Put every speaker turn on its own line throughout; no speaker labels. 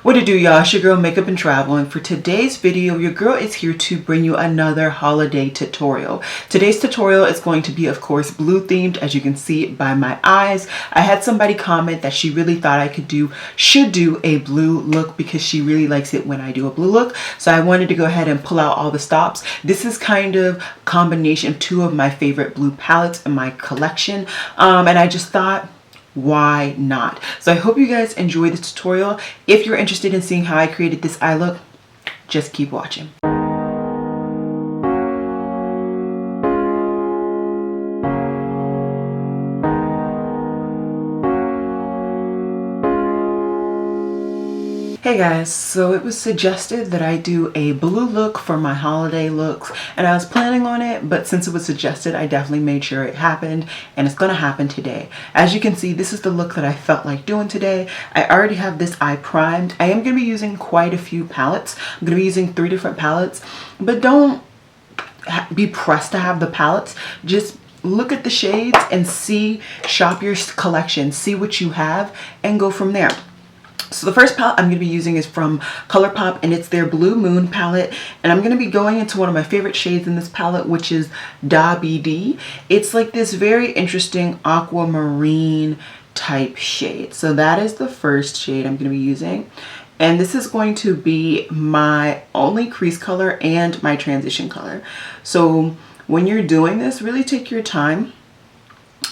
What it do, y'all? It's your girl Makeup and Travel, and for today's video your girl is here to bring you another holiday tutorial. Today's tutorial is going to be, of course, blue themed, as you can see by my eyes. I had somebody comment that she really thought I should do a blue look because she really likes it when I do a blue look, so I wanted to go ahead and pull out all the stops. This is kind of a combination of two of my favorite blue palettes in my collection, and I just thought, why not? So I hope you guys enjoy the tutorial. If you're interested in seeing how I created this eye look, just keep watching. Hey guys, so it was suggested that I do a blue look for my holiday looks, and I was planning on it, but since it was suggested, I definitely made sure it happened, and it's gonna happen today. As you can see, this is the look that I felt like doing today. I already have this eye primed. I am gonna be using quite a few palettes. I'm gonna be using 3 different palettes, but don't be pressed to have the palettes. Just look at the shades and shop your collection, see what you have, and go from there. So the first palette I'm going to be using is from ColourPop, and it's their Blue Moon palette, and I'm going to be going into one of my favorite shades in this palette, which is Da-Be-Dee. It's like this very interesting aquamarine type shade. So that is the first shade I'm going to be using, and this is going to be my only crease color and my transition color. So when you're doing this, really take your time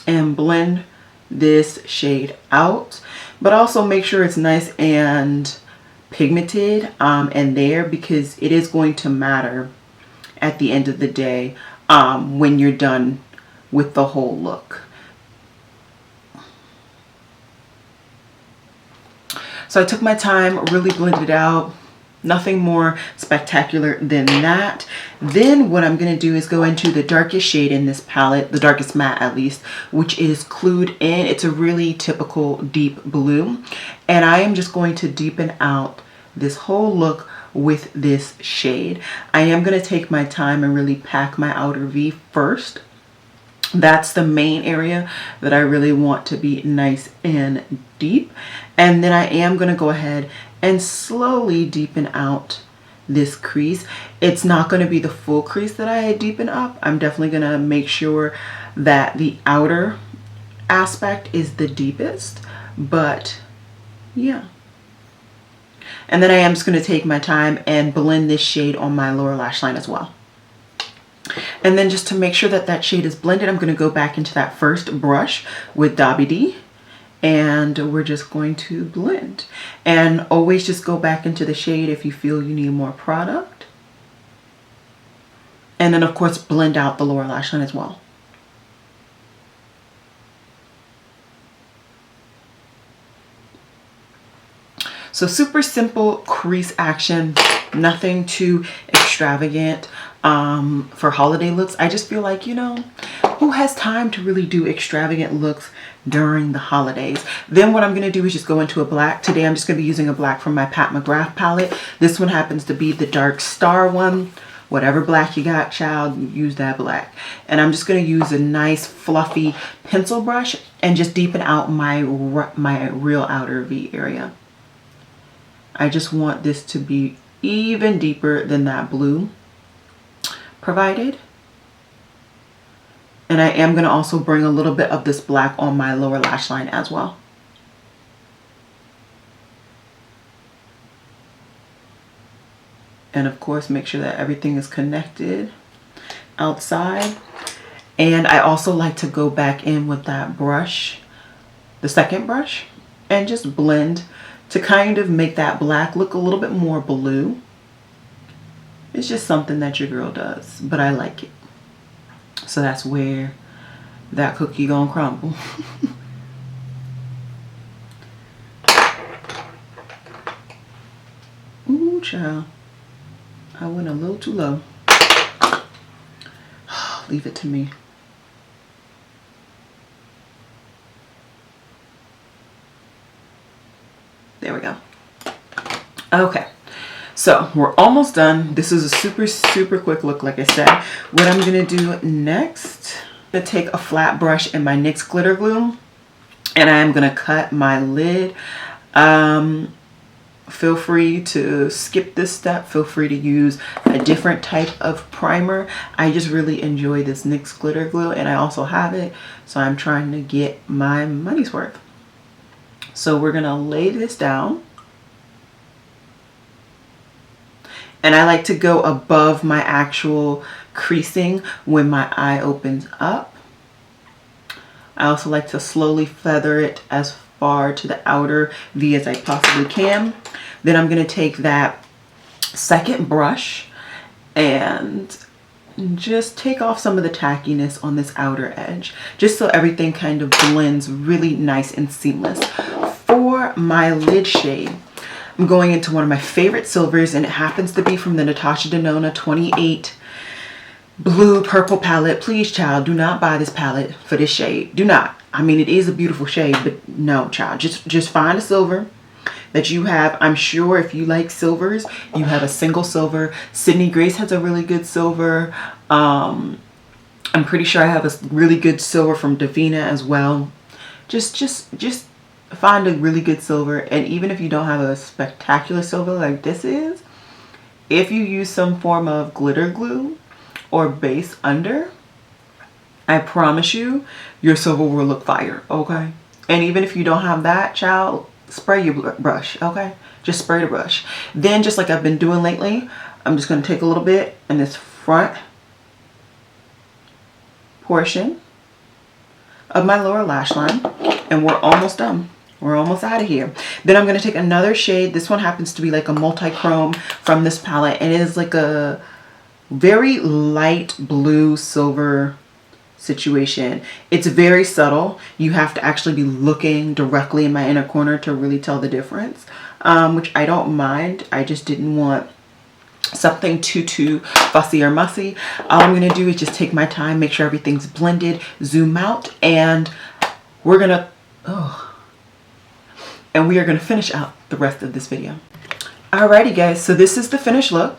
and blend this shade out, but also make sure it's nice and pigmented and there, because it is going to matter at the end of the day when you're done with the whole look. So I took my time, really blended it out. Nothing more spectacular than that. Then what I'm going to do is go into the darkest shade in this palette, the darkest matte at least, which is Clued In. It's a really typical deep blue, and I am just going to deepen out this whole look with this shade. I am going to take my time and really pack my outer V first. That's the main area that I really want to be nice and deep, and then I am going to go ahead and slowly deepen out this crease. It's not going to be the full crease that I deepen up. I'm definitely going to make sure that the outer aspect is the deepest, but yeah. And then I am just going to take my time and blend this shade on my lower lash line as well. And then just to make sure that that shade is blended, I'm going to go back into that first brush with Da-Be-Dee, and we're just going to blend. And always just go back into the shade if you feel you need more product. And then of course blend out the lower lash line as well. So super simple crease action, nothing too extravagant for holiday looks. I just feel like, you know, who has time to really do extravagant looks during the holidays? Then what I'm going to do is just go into a black. Today I'm just going to be using a black from my McGrath palette. This one happens to be the Dark Star one. Whatever black you got, child, use that black. And I'm just going to use a nice fluffy pencil brush and just deepen out my real outer V area. I just want this to be even deeper than that blue provided. And I am going to also bring a little bit of this black on my lower lash line as well. And of course, make sure that everything is connected outside. And I also like to go back in with that brush, the second brush, and just blend to kind of make that black look a little bit more blue. It's just something that your girl does, but I like it. So that's where that cookie gonna crumble. Ooh, child. I went a little too low. Leave it to me. There we go. Okay. So we're almost done. This is a super quick look, like I said. What I'm going to do next, I'm going to take a flat brush and my NYX glitter glue, and I'm going to cut my lid. feel free to skip this step. Feel free to use a different type of primer. I just really enjoy this NYX glitter glue, and I also have it, so I'm trying to get my money's worth. So we're gonna lay this down, and I like to go above my actual creasing when my eye opens up. I also like to slowly feather it as far to the outer V as I possibly can. Then I'm going to take that second brush and just take off some of the tackiness on this outer edge, just so everything kind of blends really nice and seamless. For my lid shade, I'm going into one of my favorite silvers, and it happens to be from the Natasha Denona 28 Blue Purple palette. Please, child, do not buy this palette for this shade. Do not. I mean, it is a beautiful shade, but no, child. Just find a silver that you have. I'm sure if you like silvers, you have a single silver. Sydney Grace has a really good silver. I'm pretty sure I have a really good silver from Davina as well. Just find a really good silver. And even if you don't have a spectacular silver like this is, if you use some form of glitter glue or base under, I promise you, your silver will look fire, okay? And even if you don't have that, child, spray your brush, okay? Just spray the brush. Then, just like I've been doing lately, I'm just gonna take a little bit in this front portion of my lower lash line, and we're almost done. We're almost out of here. Then I'm gonna take another shade. This one happens to be like a multi-chrome from this palette, and it is like a very light blue silver situation. It's very subtle. You have to actually be looking directly in my inner corner to really tell the difference, which I don't mind. I just didn't want something too fussy or mussy. All I'm gonna do is just take my time, make sure everything's blended, zoom out, and we are gonna finish out the rest of this video. Alrighty guys, so this is the finished look.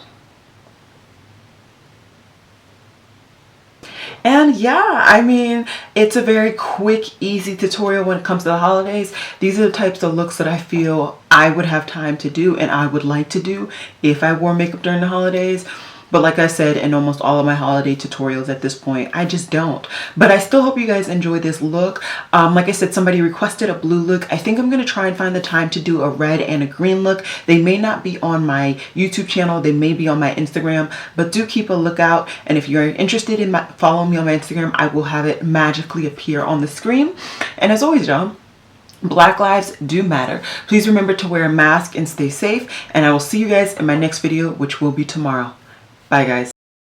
And yeah, I mean, it's a very quick, easy tutorial when it comes to the holidays. These are the types of looks that I feel I would have time to do and I would like to do if I wore makeup during the holidays. But like I said, in almost all of my holiday tutorials at this point, I just don't. But I still hope you guys enjoy this look. Like I said, somebody requested a blue look. I think I'm going to try and find the time to do a red and a green look. They may not be on my YouTube channel. They may be on my Instagram. But do keep a lookout. And if you're interested in following me on my Instagram, I will have it magically appear on the screen. And as always, y'all, Black lives do matter. Please remember to wear a mask and stay safe. And I will see you guys in my next video, which will be tomorrow. Bye guys.